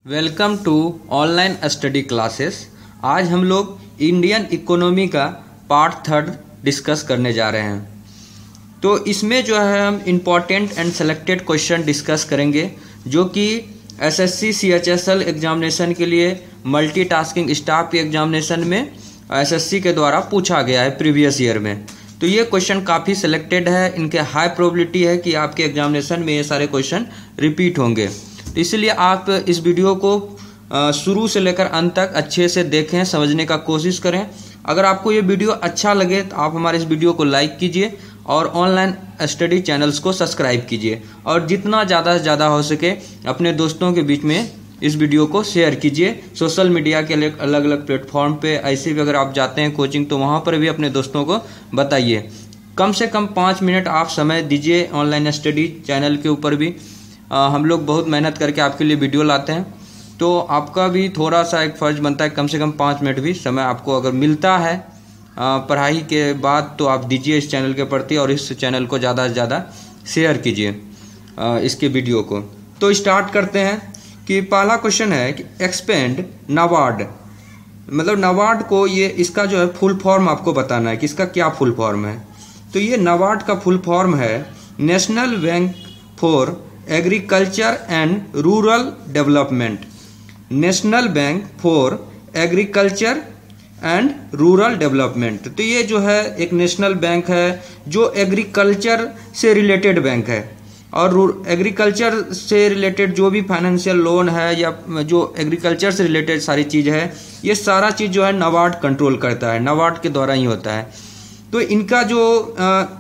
Welcome to online study classes. आज हम लोग इंडियन इकोनॉमी का पार्ट 3 डिस्कस करने जा रहे हैं। तो इसमें जो है हम important and selected question discuss करेंगे जो कि एसएससी सीएचएसएल एग्जामिनेशन के लिए मल्टीटास्किंग स्टाफ एग्जामिनेशन में एसएससी के द्वारा पूछा गया है प्रीवियस ईयर में। तो ये क्वेश्चन काफ़ी सेलेक्टेड है, इनके हाई प्रोबेबिलिटी है कि आपके एग्जामिनेशन में ये सारे क्वेश्चन रिपीट होंगे। तो इसलिए आप इस वीडियो को शुरू से लेकर अंत तक अच्छे से देखें, समझने का कोशिश करें। अगर आपको ये वीडियो अच्छा लगे तो आप हमारे इस वीडियो को लाइक कीजिए और ऑनलाइन स्टडी चैनल्स को सब्सक्राइब कीजिए और जितना ज़्यादा से ज़्यादा हो सके अपने दोस्तों के बीच में इस वीडियो को शेयर कीजिए। सोशल मीडिया के अलग अलग प्लेटफॉर्म पे ऐसे भी अगर आप जाते हैं कोचिंग तो वहाँ पर भी अपने दोस्तों को बताइए। कम से कम 5 मिनट आप समय दीजिए ऑनलाइन स्टडी चैनल के ऊपर भी। हम लोग बहुत मेहनत करके आपके लिए वीडियो लाते हैं, तो आपका भी थोड़ा सा एक फ़र्ज बनता है कम से कम 5 मिनट भी समय आपको अगर मिलता है पढ़ाई के बाद तो आप दीजिए इस चैनल के प्रति और इस चैनल को ज़्यादा से ज़्यादा शेयर कीजिए इसके वीडियो को। तो स्टार्ट करते हैं कि पहला क्वेश्चन है कि एक्सपेंड नाबार्ड, मतलब नाबार्ड को ये इसका जो है फुल फॉर्म आपको बताना है कि इसका क्या फुल फॉर्म है। तो ये नाबार्ड का फुल फॉर्म है national bank for agriculture and rural development. National bank for agriculture and rural development. तो ये जो है एक नेशनल बैंक है जो एग्रीकल्चर से रिलेटेड बैंक है और एग्रीकल्चर से रिलेटेड जो भी फाइनेंशियल लोन है या जो एग्रीकल्चर से रिलेटेड सारी चीज़ है ये सारा चीज़ जो है नाबार्ड कंट्रोल करता है, नाबार्ड के द्वारा ही होता है। तो इनका जो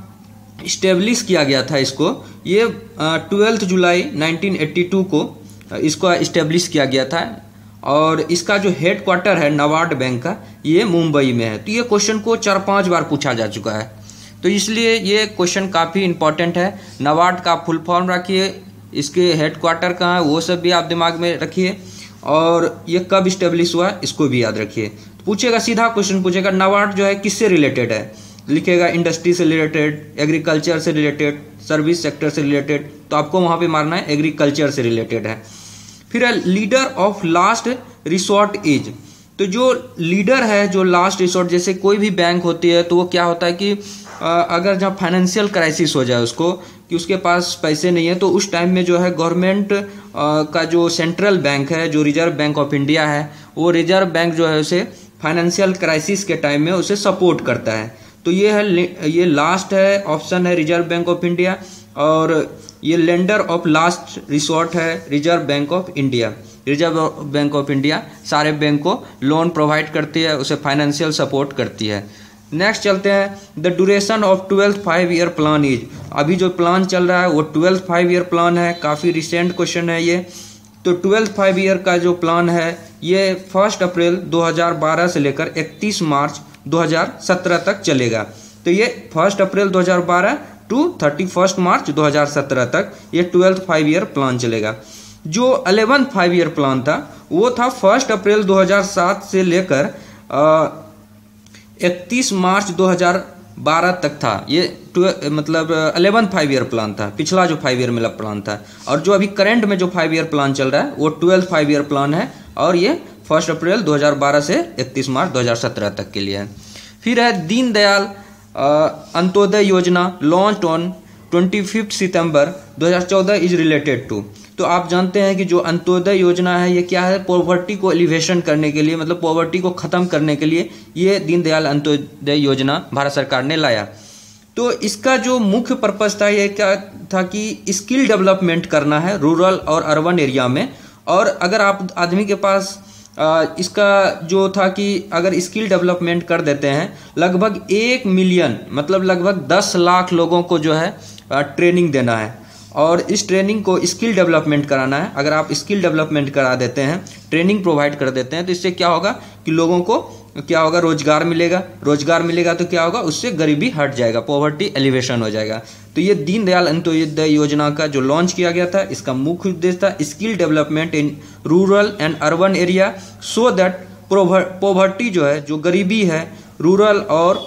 इस्टेब्लिश किया गया था इसको ये 12 जुलाई 1982 को इसको इस्टेब्लिश किया गया था और इसका जो हेड क्वार्टर है नाबार्ड बैंक का ये मुंबई में है। तो ये क्वेश्चन को 4-5 बार पूछा जा चुका है, तो इसलिए ये क्वेश्चन काफ़ी इंपॉर्टेंट है। नाबार्ड का फुल फॉर्म रखिए, इसके हेड क्वार्टर कहाँ है वो सब भी आप दिमाग में रखिए और ये कब इस्टेब्लिश हुआ इसको भी याद रखिए। तो पूछेगा, सीधा क्वेश्चन पूछेगा नाबार्ड जो है किससे रिलेटेड है, लिखेगा इंडस्ट्री से रिलेटेड, एग्रीकल्चर से रिलेटेड, सर्विस सेक्टर से रिलेटेड, तो आपको वहाँ पे मारना है एग्रीकल्चर से रिलेटेड है। फिर है leader of last resort is, तो जो लीडर है जो लास्ट रिसोर्ट, जैसे कोई भी बैंक होती है तो वो क्या होता है कि अगर जहाँ फाइनेंशियल क्राइसिस हो जाए उसको कि उसके पास पैसे नहीं है तो उस टाइम में जो है गवर्नमेंट का जो सेंट्रल बैंक है जो रिजर्व बैंक ऑफ इंडिया है वो रिजर्व बैंक जो है उसे फाइनेंशियल क्राइसिस के टाइम में उसे सपोर्ट करता है। तो ये है, ये लास्ट है ऑप्शन है रिजर्व बैंक ऑफ इंडिया और ये लेंडर ऑफ लास्ट रिसोर्ट है reserve bank of India. Reserve bank of India सारे बैंक को लोन प्रोवाइड करती है, उसे फाइनेंशियल सपोर्ट करती है। नेक्स्ट चलते हैं, the duration of 12th 5-year plan is, अभी जो प्लान चल रहा है वो 12th 5-year प्लान है, काफ़ी रिसेंट क्वेश्चन है ये। तो 12th 5-year का जो प्लान है ये 1 अप्रैल 2012 से लेकर 31 मार्च 2017 तक चलेगा। तो ये 1 अप्रैल 2012 टू 31 मार्च 2017 तक ये 12th 5-year प्लान चलेगा। जो 11th 5-year प्लान था वो था 1 अप्रैल 2007 से लेकर 31 मार्च 2012 तक था। ये मतलब 11th 5-year प्लान था, पिछला जो 5-year मेरा प्लान था। और जो अभी करंट में जो 5-year प्लान चल रहा है वो 12th 5-year प्लान है और ये 1 अप्रैल 2012 से 31 मार्च 2017 तक के लिए है। फिर है Deendayal Antyodaya Yojana launch on 25 September 2014 is related to. तो आप जानते हैं कि जो अंत्योदय योजना है ये क्या है, पॉवर्टी को एलिवेशन करने के लिए, मतलब पॉवर्टी को ख़त्म करने के लिए ये दीनदयाल अंत्योदय योजना भारत सरकार ने लाया। तो इसका जो मुख्य पर्पस था ये क्या था कि स्किल डेवलपमेंट करना है रूरल और अर्बन एरिया में। और अगर आप आदमी के पास इसका जो था कि अगर स्किल डेवलपमेंट कर देते हैं लगभग 1 मिलियन मतलब लगभग 10 लाख लोगों को जो है ट्रेनिंग देना है और इस ट्रेनिंग को स्किल डेवलपमेंट कराना है। अगर आप स्किल डेवलपमेंट करा देते हैं, ट्रेनिंग प्रोवाइड कर देते हैं तो इससे क्या होगा कि लोगों को क्या होगा, रोजगार मिलेगा। रोजगार मिलेगा तो क्या होगा, उससे गरीबी हट जाएगा, पॉवर्टी एलिवेशन हो जाएगा। तो ये दीनदयाल अंत्योदय योजना का जो लॉन्च किया गया था इसका मुख्य उद्देश्य था skill development in rural and urban area so that poverty जो है, जो गरीबी है रूरल और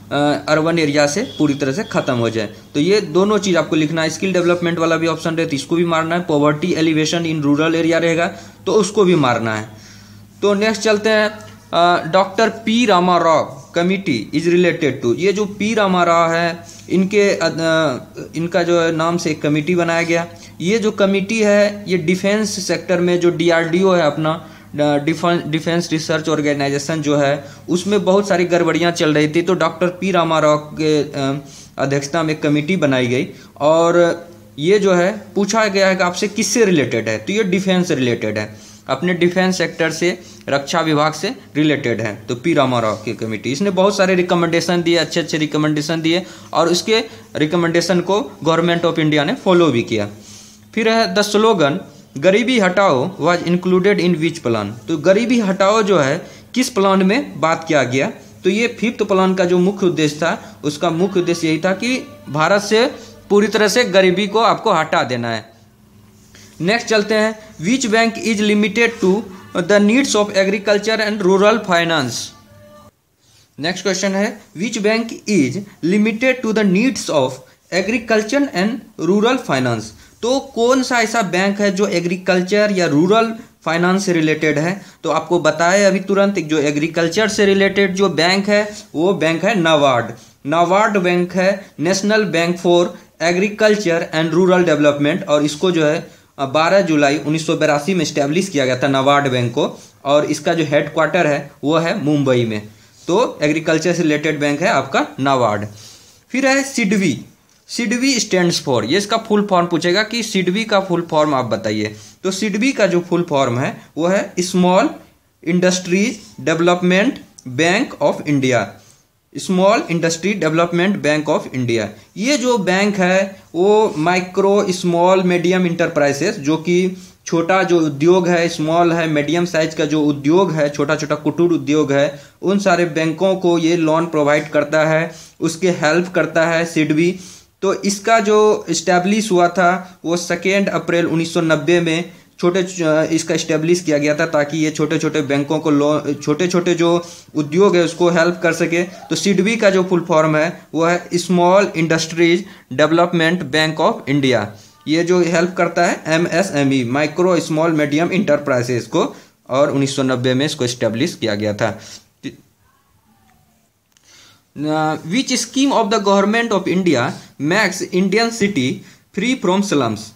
अर्बन एरिया से पूरी तरह से खत्म हो जाए। तो ये दोनों चीज़ आपको लिखना है। स्किल डेवलपमेंट वाला भी ऑप्शन रहे तो इसको भी मारना है। Poverty elevation in rural area रहेगा तो उसको भी मारना है। तो नेक्स्ट चलते हैं। Doctor P Ramarao committee is related to, ये जो पी रामाराव है इनका जो है नाम से एक कमिटी बनाया गया। ये जो कमिटी है ये डिफेंस सेक्टर में जो DRDO है अपना डिफेंस रिसर्च ऑर्गेनाइजेशन जो है उसमें बहुत सारी गड़बड़ियां चल रही थी। तो डॉक्टर पी रामाराव के अध्यक्षता में कमेटी बनाई गई और ये जो है पूछा गया है कि आपसे किससे रिलेटेड है, तो ये डिफेंस से रिलेटेड है, अपने डिफेंस सेक्टर से, रक्षा विभाग से रिलेटेड है। तो पी रामाराव की कमेटी, इसने बहुत सारे रिकमेंडेशन दिए, अच्छे अच्छे रिकमेंडेशन दिए और उसके रिकमेंडेशन को गवर्नमेंट ऑफ इंडिया ने फॉलो भी किया। फिर है द स्लोगन गरीबी हटाओ was included in which plan, तो गरीबी हटाओ जो है किस प्लान में बात किया गया, तो ये 5th प्लान का जो मुख्य उद्देश्य था उसका मुख्य उद्देश्य यही था कि भारत से पूरी तरह से गरीबी को आपको हटा देना है। नेक्स्ट चलते हैं। Which bank is limited to the needs of agriculture and rural finance. Next question है which bank is limited to the needs of agriculture and rural finance, तो कौन सा ऐसा बैंक है जो एग्रीकल्चर या रूरल फाइनेंस से रिलेटेड है। तो आपको बताया अभी तुरंत, जो एग्रीकल्चर से रिलेटेड जो बैंक है वो बैंक है नाबार्ड। नाबार्ड बैंक है national bank for agriculture and rural development और इसको जो है 12 जुलाई 1982 में स्टैब्लिश किया गया था नाबार्ड बैंक को, और इसका जो हेडक्वार्टर है वो है मुंबई में। तो एग्रीकल्चर से रिलेटेड बैंक है आपका नाबार्ड। फिर है सिडबी। सिडबी स्टैंड्स फॉर, ये इसका फुल फॉर्म पूछेगा कि सिडबी का फुल फॉर्म आप बताइए। तो सिडबी का जो फुल फॉर्म है वो है small industries development bank of India. Small industry development bank of India, ये जो बैंक है वो माइक्रो स्मॉल मीडियम इंटरप्राइजेस, जो कि छोटा जो उद्योग है, स्मॉल है, मीडियम साइज का जो उद्योग है, छोटा छोटा कुटीर उद्योग है, उन सारे बैंकों को ये लोन प्रोवाइड करता है, उसके हेल्प करता है सिडबी। तो इसका जो इस्टेब्लिश हुआ था वो 2 अप्रैल 1990 में इसका इस्टेब्लिश किया गया था ताकि ये छोटे छोटे बैंकों को छोटे छोटे जो उद्योग है उसको हेल्प कर सके। तो सिडबी का जो फुल फॉर्म है वो है small industries development bank of India. ये जो हेल्प करता है MSME micro small medium enterprises को, और 1990 में इसको इस्टेब्लिश किया गया था। विच scheme of the government of India makes Indian city free from slums.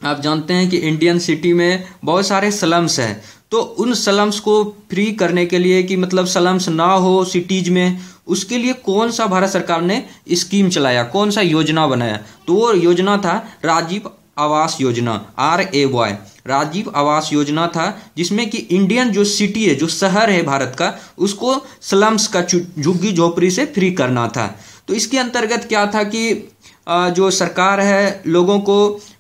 आप जानते हैं कि इंडियन सिटी में बहुत सारे स्लम्स हैं, तो उन स्लम्स को फ्री करने के लिए कि मतलब स्लम्स ना हो सिटीज में, उसके लिए कौन सा भारत सरकार ने स्कीम चलाया, कौन सा योजना बनाया, तो वो योजना था राजीव आवास योजना, RAY राजीव आवास योजना था, जिसमें कि इंडियन जो सिटी है, जो शहर है भारत का, उसको स्लम्स का झुग्गी झोपड़ी से फ्री करना था। तो इसके अंतर्गत क्या था कि जो सरकार है लोगों को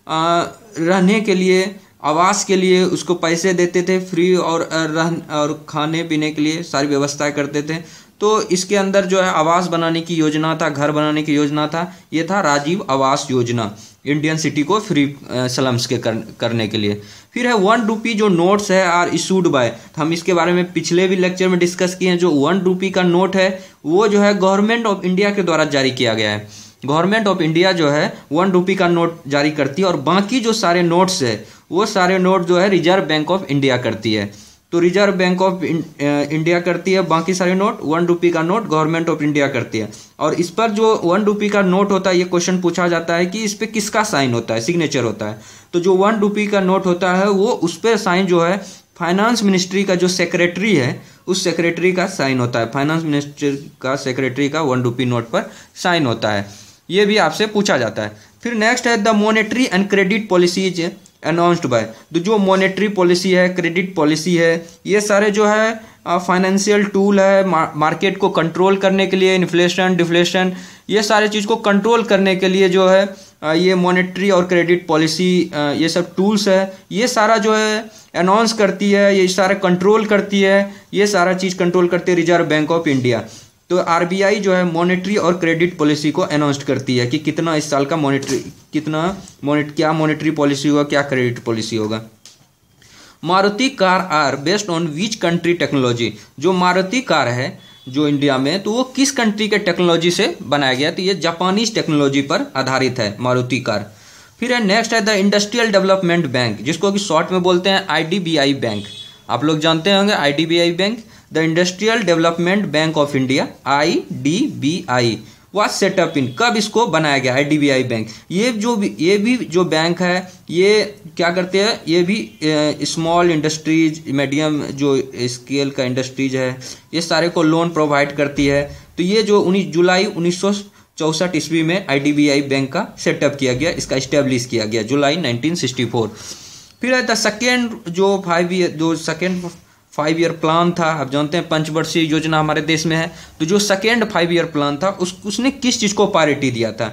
रहने के लिए, आवास के लिए उसको पैसे देते थे फ्री, और खाने पीने के लिए सारी व्यवस्थाएं करते थे। तो इसके अंदर जो है आवास बनाने की योजना था, घर बनाने की योजना था, ये था राजीव आवास योजना, इंडियन सिटी को फ्री स्लम्स के करने के लिए। फिर है 1 रुपी जो नोट्स है आर इशूड बाय, हम इसके बारे में पिछले भी लेक्चर में डिस्कस किए हैं। जो 1 रुपी का नोट है वो जो है गवर्नमेंट ऑफ इंडिया के द्वारा जारी किया गया है। गवर्नमेंट ऑफ इंडिया जो है 1 रुपी का नोट जारी करती है, और बाकी जो सारे नोट्स है वो सारे नोट जो है रिजर्व बैंक ऑफ इंडिया करती है। तो रिजर्व बैंक ऑफ इंडिया करती है, बाकी सारे नोट 1 रुपी का नोट गवर्नमेंट ऑफ इंडिया करती है। और इस पर जो 1 रुपी का नोट होता है, ये क्वेश्चन पूछा जाता है कि इस पर किसका साइन होता है, सिग्नेचर होता है। तो जो 1 रुपी का नोट होता है वो उस पर साइन जो है फाइनेंस मिनिस्ट्री का जो सेक्रेटरी है उस सेक्रेटरी का साइन होता है। फाइनेंस मिनिस्ट्री का सेक्रेटरी का 1 रुपी नोट पर साइन होता है, ये भी आपसे पूछा जाता है। फिर नेक्स्ट है the monetary and credit policies announced by, तो जो मॉनेटरी पॉलिसी है, क्रेडिट पॉलिसी है, ये सारे जो है फाइनेंशियल टूल है मार्केट को कंट्रोल करने के लिए, इन्फ्लेशन डिफ्लेशन, ये सारे चीज़ को कंट्रोल करने के लिए जो है ये मॉनेटरी और क्रेडिट पॉलिसी, ये सब टूल्स है, ये सारा जो है अनाउंस करती है, ये सारा कंट्रोल करती है, ये सारा चीज़ कंट्रोल करती है रिजर्व बैंक ऑफ इंडिया। तो RBI जो है मॉनेटरी और क्रेडिट पॉलिसी को अनाउंस करती है कि कितना इस साल का क्या मॉनेटरी पॉलिसी होगा, क्या क्रेडिट पॉलिसी होगा। Maruti car are based on which country technology, जो मारुति कार है जो इंडिया में, तो वो किस कंट्री के टेक्नोलॉजी से बनाया गया, तो ये जापानीज टेक्नोलॉजी पर आधारित है मारुति कार। फिर है नेक्स्ट है द इंडस्ट्रियल डेवलपमेंट बैंक, जिसको कि शॉर्ट में बोलते हैं IDBI बैंक। आप लोग जानते होंगे IDBI bank, the industrial development bank of India IDBI was set up in, कब इसको बनाया गया IDBI बैंक। ये भी जो बैंक है ये क्या करते हैं, ये भी स्मॉल इंडस्ट्रीज, मीडियम जो स्केल का इंडस्ट्रीज है, ये सारे को लोन प्रोवाइड करती है। तो ये जो 19 जुलाई 1964 ईस्वी में IDBI बैंक का सेटअप किया गया, इसका इस्टेब्लिश किया गया जुलाई 1964। फिर है द सेकेंड जो 5 ईयर प्लान था, आप जानते हैं पंचवर्षीय योजना हमारे देश में है, तो जो सेकेंड 5 ईयर प्लान था उसने किस चीज़ को प्रायोरिटी दिया था,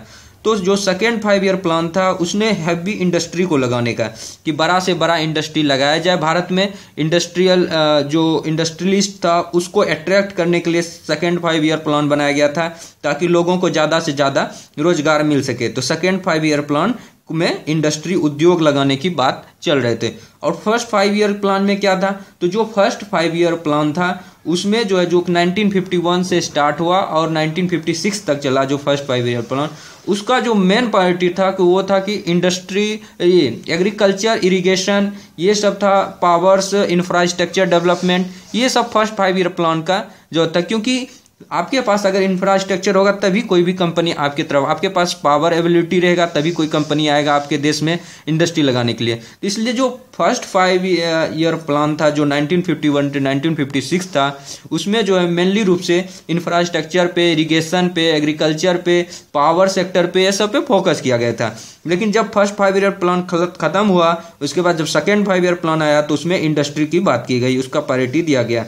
तो जो सेकेंड 5 ईयर प्लान था उसने हैवी इंडस्ट्री को लगाने का, कि बड़ा से बड़ा इंडस्ट्री लगाया जाए भारत में। इंडस्ट्रियल जो इंडस्ट्रियलिस्ट था उसको अट्रैक्ट करने के लिए सेकेंड 5 ईयर प्लान बनाया गया था, ताकि लोगों को ज़्यादा से ज़्यादा रोजगार मिल सके। तो सेकेंड 5 ईयर प्लान में इंडस्ट्री उद्योग लगाने की बात चल रहे थे। और फर्स्ट 5 ईयर प्लान में क्या था, तो जो फर्स्ट 5 ईयर प्लान था उसमें जो है जो 1951 से स्टार्ट हुआ और 1956 तक चला, जो फर्स्ट 5 ईयर प्लान, उसका जो मेन प्रायोरिटी था कि वो था कि इंडस्ट्री, ये एग्रीकल्चर, इरिगेशन, ये सब था, पावर्स, इंफ्रास्ट्रक्चर डेवलपमेंट, ये सब फर्स्ट 5 ईयर प्लान का जो था। क्योंकि आपके पास अगर इंफ्रास्ट्रक्चर होगा तभी कोई भी कंपनी आपकी तरफ, आपके पास पावर एबिलिटी रहेगा तभी कोई कंपनी आएगा आपके देश में इंडस्ट्री लगाने के लिए। इसलिए जो फर्स्ट 5 ईयर प्लान था जो 1951 से 1956 था, उसमें जो है मेनली रूप से इंफ्रास्ट्रक्चर पे, इरिगेशन पे, एग्रीकल्चर पे, पावर सेक्टर पे, ये सब पे फोकस किया गया था। लेकिन जब फर्स्ट 5 ईयर प्लान खत्म हुआ, उसके बाद जब सेकेंड 5 ईयर प्लान आया तो उसमें इंडस्ट्री की बात की गई, उसका प्रायोरिटी दिया गया।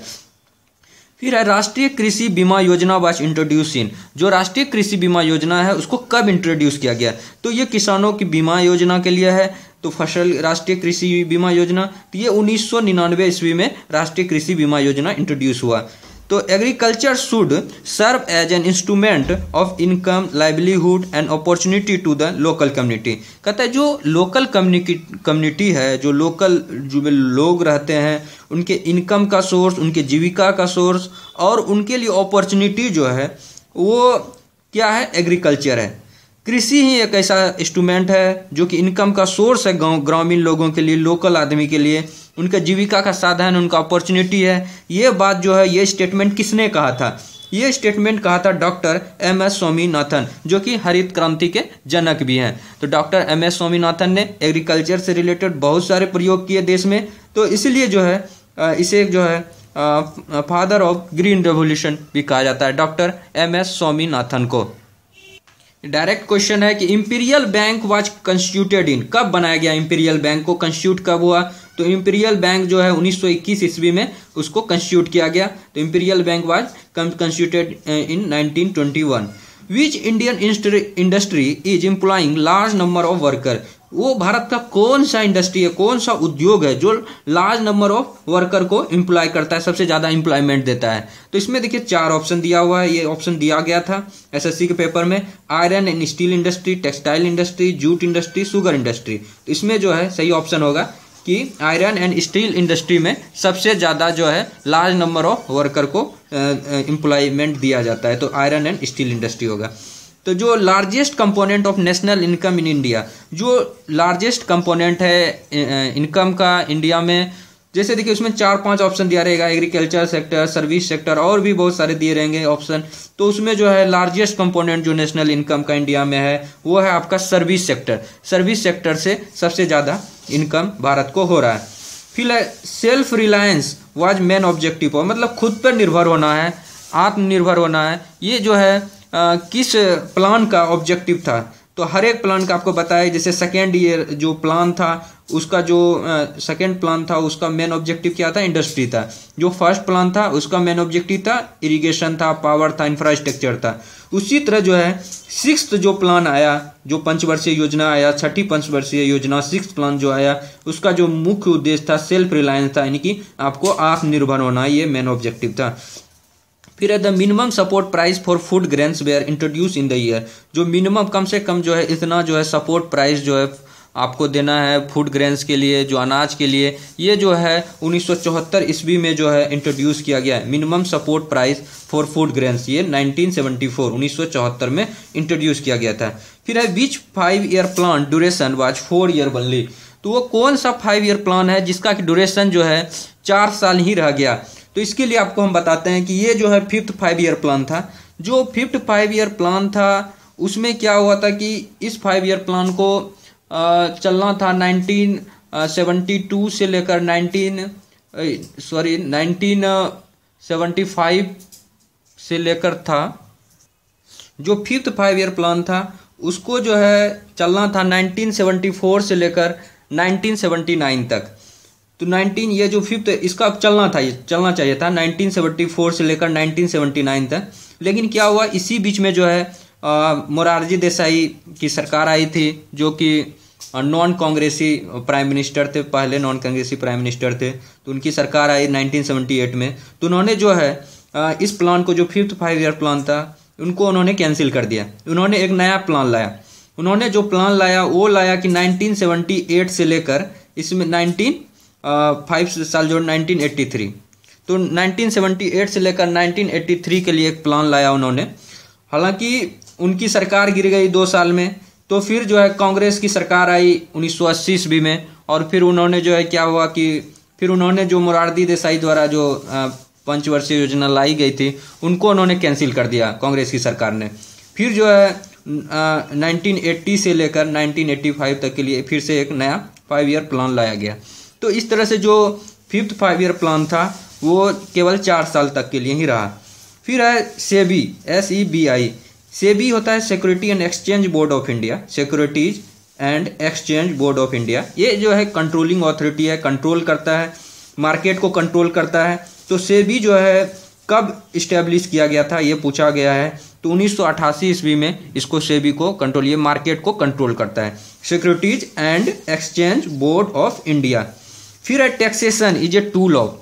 फिर है राष्ट्रीय कृषि बीमा योजना वाज इंट्रोड्यूस इन, जो राष्ट्रीय कृषि बीमा योजना है उसको कब इंट्रोड्यूस किया गया, तो ये किसानों की बीमा योजना के लिए है। तो फसल राष्ट्रीय कृषि बीमा योजना, तो ये 1999 ईस्वी में राष्ट्रीय कृषि बीमा योजना इंट्रोड्यूस हुआ। तो agriculture should serve as an instrument of income, livelihood and opportunity to the local community. कहता है जो लोकल कम्युनिटी है, जो लोकल जो लोग रहते हैं, उनके इनकम का सोर्स, उनके जीविका का सोर्स और उनके लिए अपॉर्चुनिटी जो है वो क्या है, एग्रीकल्चर है। कृषि ही एक ऐसा इंस्ट्रूमेंट है जो कि इनकम का सोर्स है ग्रामीण लोगों के लिए, लोकल आदमी के लिए, उनका जीविका का साधन, उनका अपॉर्चुनिटी है। ये बात जो है, ये स्टेटमेंट किसने कहा था, ये स्टेटमेंट कहा था डॉक्टर MS स्वामीनाथन, जो कि हरित क्रांति के जनक भी हैं। तो डॉक्टर MS स्वामीनाथन ने एग्रीकल्चर से रिलेटेड बहुत सारे प्रयोग किए देश में, तो इसलिए जो है इसे जो है फादर ऑफ ग्रीन रेवोल्यूशन भी कहा जाता है, डॉक्टर MS स्वामीनाथन को। डायरेक्ट क्वेश्चन है कि इंपीरियल बैंक वाज कंस्टिट्यूटेड इन, कब बनाया गया इंपीरियल बैंक को, कंस्टिट्यूट कब हुआ, तो इंपीरियल बैंक जो है 1921 ईस्वी में उसको कंस्टिट्यूट किया गया। तो imperial bank was constituted in 1921। Which Indian industry is employing large number of worker, वो भारत का कौन सा इंडस्ट्री है, कौन सा उद्योग है जो लार्ज नंबर ऑफ वर्कर को एम्प्लॉय करता है, सबसे ज्यादा एम्प्लॉयमेंट देता है। तो इसमें देखिए 4 ऑप्शन दिया हुआ है, ये ऑप्शन दिया गया था SSC के पेपर में, iron and steel industry, textile industry, jute industry, sugar industry. तो इसमें जो है सही ऑप्शन होगा कि आयरन एंड स्टील इंडस्ट्री में सबसे ज्यादा जो है लार्ज नंबर ऑफ वर्कर को एम्प्लॉयमेंट दिया जाता है, तो आयरन एंड स्टील इंडस्ट्री होगा। तो जो largest component of national income in India, जो लार्जेस्ट कंपोनेंट है इनकम का इंडिया में, जैसे देखिए उसमें 4-5 ऑप्शन दिया रहेगा, एग्रीकल्चर सेक्टर, सर्विस सेक्टर और भी बहुत सारे दिए रहेंगे ऑप्शन। तो उसमें जो है लार्जेस्ट कंपोनेंट जो नेशनल इनकम का इंडिया में है वो है आपका सर्विस सेक्टर। सर्विस सेक्टर से सबसे ज़्यादा इनकम भारत को हो रहा है। फिर self reliance was main objective, मतलब खुद पर निर्भर होना है, आत्मनिर्भर होना है, ये जो है किस प्लान का ऑब्जेक्टिव था। तो हर एक प्लान का आपको बताया, जैसे सेकेंड ईयर जो प्लान था उसका जो सेकेंड प्लान था उसका मेन ऑब्जेक्टिव क्या था, इंडस्ट्री था। जो फर्स्ट प्लान था उसका मेन ऑब्जेक्टिव था इरिगेशन था, पावर था, इंफ्रास्ट्रक्चर था। उसी तरह जो है 6th जो प्लान आया, जो पंचवर्षीय योजना आया, 6ठी पंचवर्षीय योजना 6th प्लान जो आया, उसका जो मुख्य उद्देश्य था सेल्फ रिलायंस था, यानी कि आपको आत्मनिर्भर होना, ये मेन ऑब्जेक्टिव था। फिर the minimum support price for food grains were introduce in the year, जो मिनिमम कम से कम जो है इतना जो है सपोर्ट प्राइस जो है आपको देना है फूड ग्रेन्स के लिए, जो अनाज के लिए, ये जो है 1974 ईस्वी में जो है इंट्रोड्यूस किया गया है। Minimum support price for food grains, ये 1974 में इंट्रोड्यूस किया गया था। फिर है विच 5 year plan duration was 4 year only. तो वो कौन सा 5 ईयर प्लान है जिसका कि ड्यूरेशन जो है 4 साल ही रह गया। तो इसके लिए आपको हम बताते हैं कि ये जो है 5th 5 ईयर प्लान था। जो 5th 5 ईयर प्लान था उसमें क्या हुआ था कि इस 5 ईयर प्लान को चलना था 1972 से लेकर 1975 से लेकर था। जो 5th 5 ईयर प्लान था उसको जो है चलना था 1974 से लेकर 1979 तक। तो 19 ये जो 5th इसका चलना चाहिए था 1974 से लेकर 1979 तक। लेकिन क्या हुआ, इसी बीच में जो है मोरारजी देसाई की सरकार आई थी, जो कि नॉन कांग्रेसी प्राइम मिनिस्टर थे, पहले नॉन कांग्रेसी प्राइम मिनिस्टर थे। तो उनकी सरकार आई 1978 में। तो उन्होंने जो है इस प्लान को, जो 5th 5 ईयर प्लान था, उनको उन्होंने कैंसिल कर दिया। उन्होंने एक नया प्लान लाया। उन्होंने जो प्लान लाया वो लाया कि 1978 से लेकर इसमें 5 साल जो 1983, तो 1978 से लेकर 1983 के लिए एक प्लान लाया उन्होंने। हालांकि उनकी सरकार गिर गई 2 साल में। तो फिर जो है कांग्रेस की सरकार आई 1980 ईस्वी में, और फिर उन्होंने जो है क्या हुआ कि फिर उन्होंने जो मोरारजी देसाई द्वारा जो पंचवर्षीय योजना लाई गई थी उनको उन्होंने कैंसिल कर दिया कांग्रेस की सरकार ने। फिर जो है 1980 से लेकर 1985 तक के लिए फिर से एक नया 5 ईयर प्लान लाया गया। तो इस तरह से जो 5th 5 ईयर प्लान था वो केवल 4 साल तक के लिए ही रहा। फिर है सेबी, SEBI। सेबी होता है security and exchange board of India, securities and exchange board of India. ये जो है कंट्रोलिंग अथॉरिटी है, कंट्रोल करता है, मार्केट को कंट्रोल करता है। तो सेबी जो है कब इस्टेब्लिश किया गया था ये पूछा गया है। तो 1988 ईस्वी में इसको सेबी को कंट्रोल, ये मार्केट को कंट्रोल करता है, securities and exchange board of India. फिर है taxation is a tool of.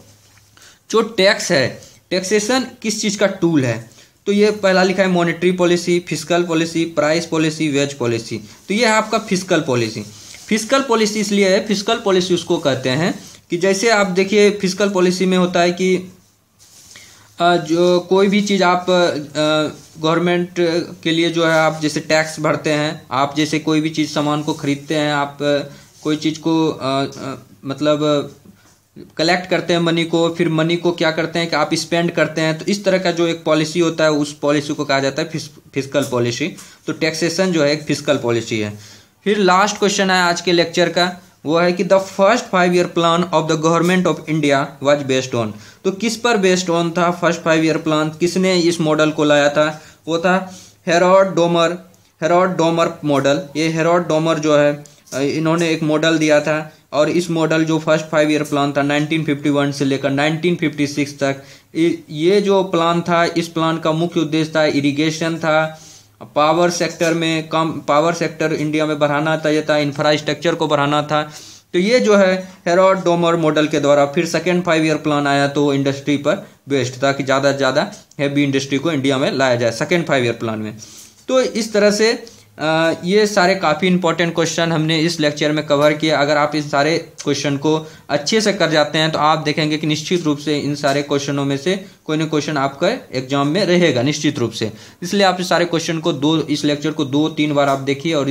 जो टैक्स है, टैक्सेशन किस चीज़ का टूल है? तो ये पहला लिखा है monetary policy, fiscal policy, price policy, wage policy. तो ये है आपका फिस्कल पॉलिसी। फिस्कल पॉलिसी इसलिए है, फिस्कल पॉलिसी उसको कहते हैं कि जैसे आप देखिए फिस्कल पॉलिसी में होता है कि जो कोई भी चीज़ आप गवर्नमेंट के लिए जो है आप जैसे टैक्स भरते हैं, आप जैसे कोई भी चीज़ सामान को खरीदते हैं, आप कोई चीज़ को मतलब कलेक्ट करते हैं मनी को, फिर मनी को क्या करते हैं कि आप स्पेंड करते हैं। तो इस तरह का जो एक पॉलिसी होता है उस पॉलिसी को कहा जाता है फिस्कल पॉलिसी। तो टैक्सेशन जो है एक फिस्कल पॉलिसी है। फिर लास्ट क्वेश्चन है आज के लेक्चर का, वो है कि the first 5 year plan of the government of India was based on. तो किस पर बेस्ड ऑन था फर्स्ट 5 ईयर प्लान? किसने इस मॉडल को लाया था? वो था हेरोड डोमर मॉडल। ये हेरोड डोमर जो है इन्होंने एक मॉडल दिया था, और इस मॉडल जो फर्स्ट 5 ईयर प्लान था 1951 से लेकर 1956 तक, ये जो प्लान था, इस प्लान का मुख्य उद्देश्य था इरिगेशन था, पावर सेक्टर में पावर सेक्टर इंडिया में बढ़ाना था, इंफ्रास्ट्रक्चर को बढ़ाना था। तो ये जो है हेरोड डोमर मॉडल के द्वारा फिर सेकेंड 5 ईयर प्लान आया, तो इंडस्ट्री पर बेस्ड था कि ज़्यादा से ज़्यादा हैवी इंडस्ट्री को इंडिया में लाया जाए सेकेंड 5 ईयर प्लान में। तो इस तरह से ये सारे काफ़ी इंपॉर्टेंट क्वेश्चन हमने इस लेक्चर में कवर किए। अगर आप इस सारे क्वेश्चन को अच्छे से कर जाते हैं तो आप देखेंगे कि निश्चित रूप से इन सारे क्वेश्चनों में से कोई ना क्वेश्चन आपका एग्जाम में रहेगा निश्चित रूप से। इसलिए आप इस सारे क्वेश्चन को इस लेक्चर को 2-3 बार आप देखिए और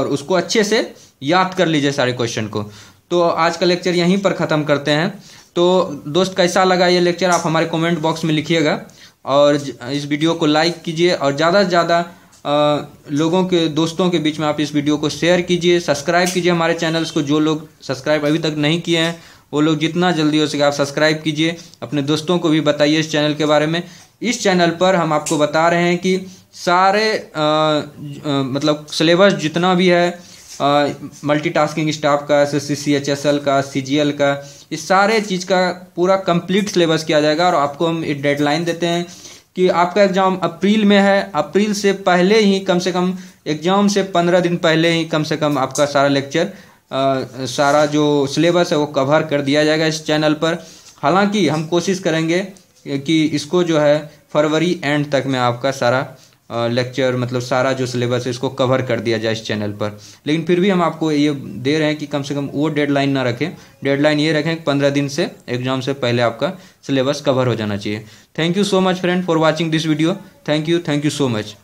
उसको अच्छे से याद कर लीजिए सारे क्वेश्चन को। तो आज का लेक्चर यहीं पर ख़त्म करते हैं। तो दोस्त कैसा लगा ये लेक्चर आप हमारे कमेंट बॉक्स में लिखिएगा, और इस वीडियो को लाइक कीजिए, और ज़्यादा से ज़्यादा लोगों के दोस्तों के बीच में आप इस वीडियो को शेयर कीजिए, सब्सक्राइब कीजिए हमारे चैनल्स को। जो लोग सब्सक्राइब अभी तक नहीं किए हैं वो लोग जितना जल्दी हो सके आप सब्सक्राइब कीजिए, अपने दोस्तों को भी बताइए इस चैनल के बारे में। इस चैनल पर हम आपको बता रहे हैं कि सारे मतलब सिलेबस जितना भी है मल्टीटास्किंग स्टाफ का, SSC CHSL का, CGL का, इस सारे चीज़ का पूरा कंप्लीट सिलेबस किया जाएगा। और आपको हम एक डेडलाइन देते हैं कि आपका एग्ज़ाम अप्रैल में है, अप्रैल से पहले ही कम से कम एग्ज़ाम से 15 दिन पहले ही कम से कम आपका सारा लेक्चर सारा जो सिलेबस है वो कवर कर दिया जाएगा इस चैनल पर। हालांकि हम कोशिश करेंगे कि इसको जो है फरवरी एंड तक में आपका सारा लेक्चर मतलब सारा जो सिलेबस है इसको कवर कर दिया जाए इस चैनल पर। लेकिन फिर भी हम आपको ये दे रहे हैं कि कम से कम वो डेडलाइन ना रखें, डेडलाइन ये रखें कि 15 दिन से एग्जाम से पहले आपका सिलेबस कवर हो जाना चाहिए। Thank you so much friend for watching this video. Thank you so much.